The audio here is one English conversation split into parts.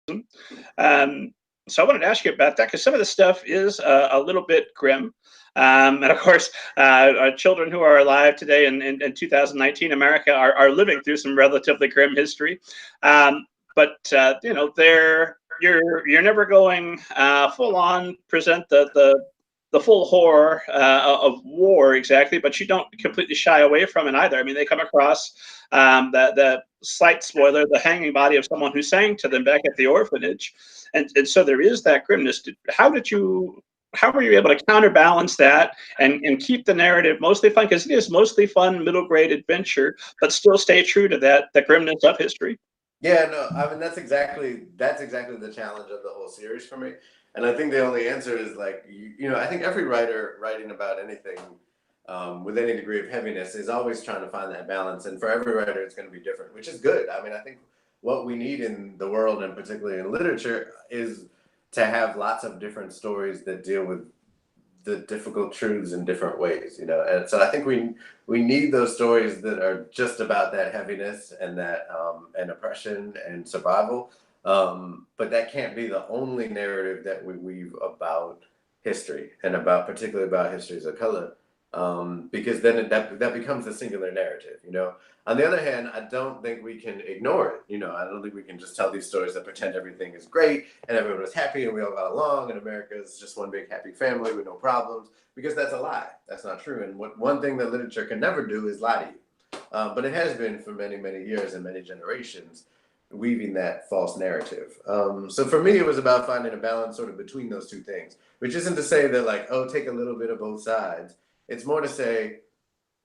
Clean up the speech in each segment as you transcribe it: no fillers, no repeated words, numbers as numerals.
Um, so I wanted to ask you about that because some of the stuff is a little bit grim. And of course, our children who are alive today in 2019 America are living through some relatively grim history. But you know, you're never going full on present the full horror of war exactly, but you don't completely shy away from it either. I mean, they come across the slight spoiler, the hanging body of someone who sang to them back at the orphanage, and so there is that grimness. How were you able to counterbalance that and keep the narrative mostly fun? Because it is mostly fun, middle grade adventure, but still stay true to that the grimness of history. Yeah, no, I mean that's exactly the challenge of the whole series for me. And I think the only answer is like I think every writer writing about anything with any degree of heaviness is always trying to find that balance. And for every writer, it's going to be different, which is good. I mean, I think what we need in the world, and particularly in literature, is to have lots of different stories that deal with the difficult truths in different ways, And so I think we need those stories that are just about that heaviness and that and oppression and survival. But that can't be the only narrative that we weave about history and about particularly about histories of color, because then that becomes the singular narrative. On the other hand, I don't think we can ignore it. I don't think we can just tell these stories that pretend everything is great and everyone was happy and we all got along and America is just one big happy family with no problems, because that's a lie. That's not true. And one thing that literature can never do is lie to you. But it has been for many, many years and many generations, weaving that false narrative. So for me, it was about finding a balance sort of between those two things, which isn't to say that like, oh, take a little bit of both sides. It's more to say,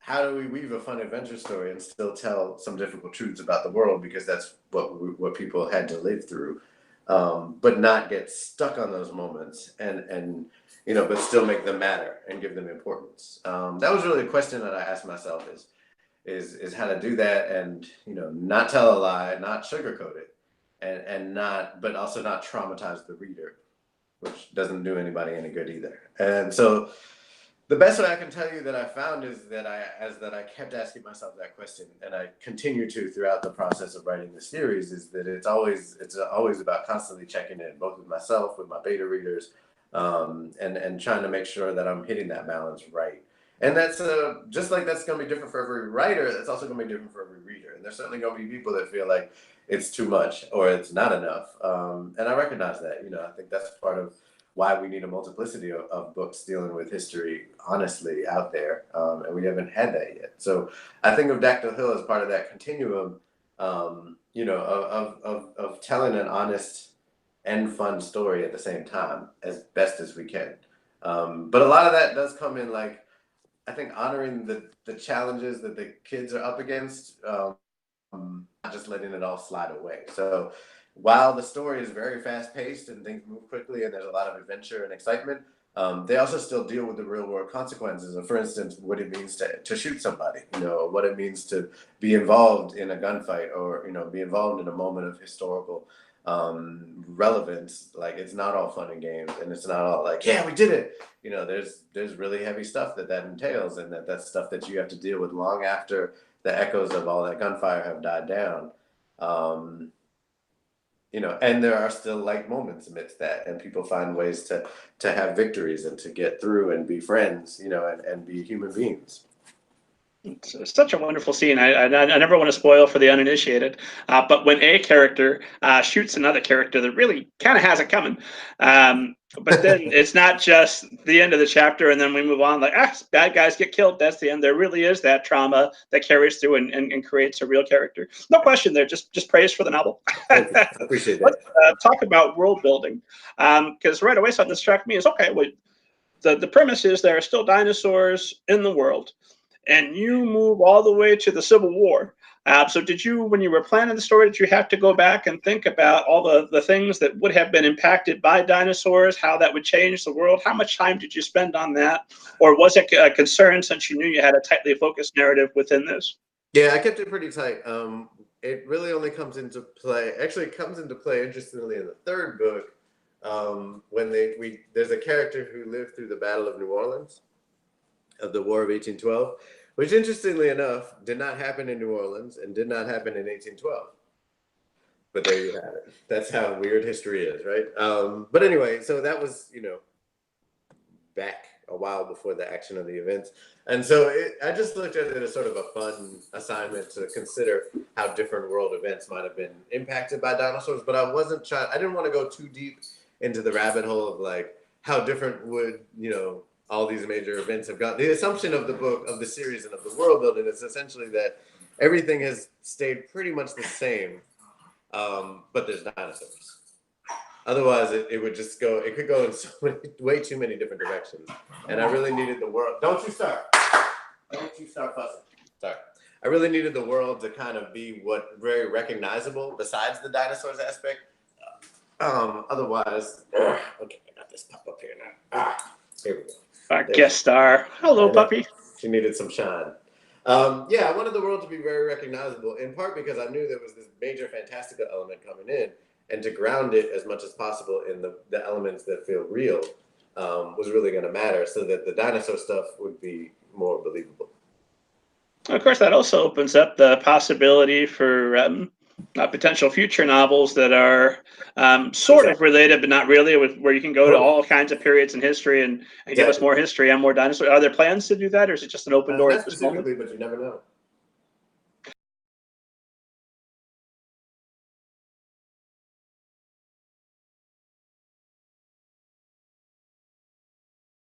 how do we weave a fun adventure story and still tell some difficult truths about the world, because that's what people had to live through, but not get stuck on those moments and but still make them matter and give them importance. That was really a question that I asked myself: is how to do that, and not tell a lie, not sugarcoat it, and not, but also not traumatize the reader, which doesn't do anybody any good either. And so the best way I can tell you that I found is that I kept asking myself that question, and I continue to throughout the process of writing the series, is that it's always about constantly checking in, both with myself, with my beta readers, and trying to make sure that I'm hitting that balance right. And that's just like that's going to be different for every writer. That's also going to be different for every reader. And there's certainly going to be people that feel like it's too much or it's not enough. And I recognize that. I think that's part of why we need a multiplicity of books dealing with history honestly out there, and we haven't had that yet. So I think of Dactyl Hill as part of that continuum, of telling an honest and fun story at the same time as best as we can. But a lot of that does come in, like, I think, honoring the challenges that the kids are up against, not just letting it all slide away. So while the story is very fast paced and things move quickly and there's a lot of adventure and excitement, they also still deal with the real world consequences of, for instance, what it means to shoot somebody, what it means to be involved in a gunfight, or, be involved in a moment of historical relevance. Like, it's not all fun and games, and it's not all like, yeah, we did it. There's really heavy stuff that entails, and that's stuff that you have to deal with long after the echoes of all that gunfire have died down. Um, and there are still light moments amidst that, and people find ways to have victories and to get through and be friends, and be human beings. It's such a wonderful scene. I never want to spoil for the uninitiated, but when a character shoots another character that really kind of has it coming, but then it's not just the end of the chapter and then we move on like, bad guys get killed, that's the end. There really is that trauma that carries through and creates a real character. No question there, just praise for the novel. Thank you. I appreciate that. Let's talk about world building, because right away something that struck me is, okay, well, the premise is there are still dinosaurs in the world, and you move all the way to the Civil War. So did you, when you were planning the story, did you have to go back and think about all the things that would have been impacted by dinosaurs, how that would change the world? How much time did you spend on that? Or was it a concern since you knew you had a tightly focused narrative within this? Yeah, I kept it pretty tight. It really only comes into play, actually it comes into play, interestingly, in the third book, when there's a character who lived through the Battle of New Orleans, of the War of 1812, which, interestingly enough, did not happen in New Orleans and did not happen in 1812. But there you have it. That's how weird history is, right? But anyway, so that was, back a while before the action of the events. And so I just looked at it as sort of a fun assignment to consider how different world events might have been impacted by dinosaurs. But I didn't want to go too deep into the rabbit hole of like how different would, all these major events have gone. The assumption of the book, of the series, and of the world building is essentially that everything has stayed pretty much the same, but there's dinosaurs. Otherwise, it would just go. It could go in way too many different directions. And I really needed the world. Don't you start fussing. Sorry. I really needed the world to kind of be very recognizable besides the dinosaurs aspect. Otherwise, okay, I got this pop up here now. Here we go. Our guest star. Hello, puppy. She needed some shine. I wanted the world to be very recognizable, in part because I knew there was this major fantastical element coming in, and to ground it as much as possible in the elements that feel real was really going to matter, so that the dinosaur stuff would be more believable. Of course, that also opens up the possibility for potential future novels that are sort of related, but not really, where you can go to all kinds of periods in history and give us more history and more dinosaurs. Are there plans to do that, or is it just an open door Not at this moment? specifically, but you never know.